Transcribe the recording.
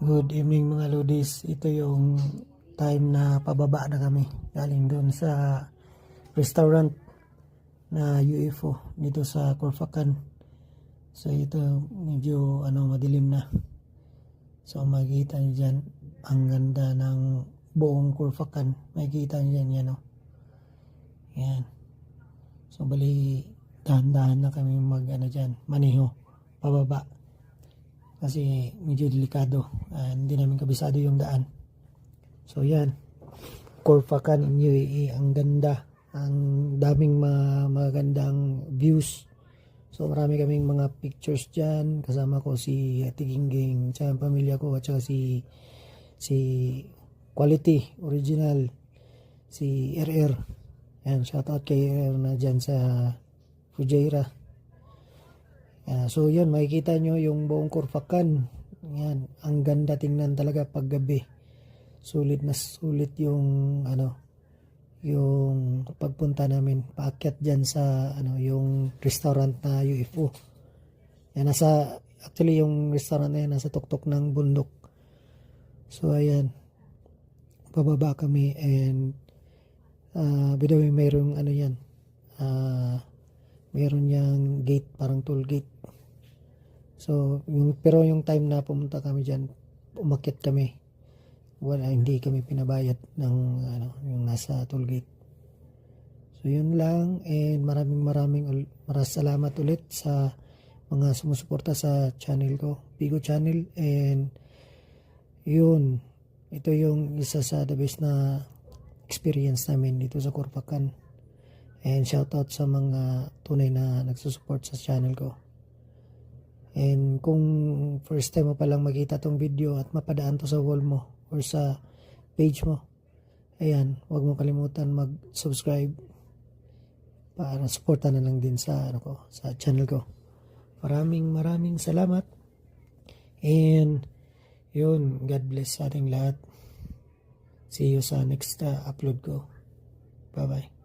Good evening mga Lodis. Ito yung time na pababa na kami. Galing doon sa restaurant na UFO dito sa Corfacan. So ito medyo madilim na. So makikita niyo dyan ang ganda ng buong Corfacan. Makikita niyo dyan yan o. Yan. So bali dahan-dahan na kami dyan. Maneho. Pababa. Kasi medyo delikado, hindi namin kabisado yung daan. So yan, Corfacan in UAE, ang ganda, ang daming magandang views. So marami kaming mga pictures dyan, kasama ko si Ate Gingging, tsaka ang pamilya ko, at saka si Quality, Original, si RR. Yan, shoutout kay RR na dyan sa Fujairah. So yan, makikita nyo yung buong Corfacan. Yan, ang ganda tingnan talaga pag gabi. Sulit na sulit yung yung pagpunta namin. Paakyat dyan sa yung restaurant na UFO. Yan, actually yung restaurant na yan nasa tuktok ng bundok. So ayan, pababa kami and by the way, mayroong yan. Meron yang gate, parang toll gate. So, pero yung time na pumunta kami dyan, umakyat kami. Hindi kami pinabayad ng yung nasa toll gate. So, yun lang. And maraming salamat ulit sa mga sumusuporta sa channel ko, Bigo Channel. And yun, ito yung isa sa the best na experience namin dito sa Corfacan. And shoutout sa mga tunay na nagsusupport sa channel ko. And kung first time mo palang makita tong video at mapadaan to sa wall mo or sa page mo, ayan, huwag mo kalimutan mag-subscribe para supportan na lang din sa sa channel ko. Maraming salamat. And yun, God bless sa ating lahat. See you sa next upload ko. Bye bye.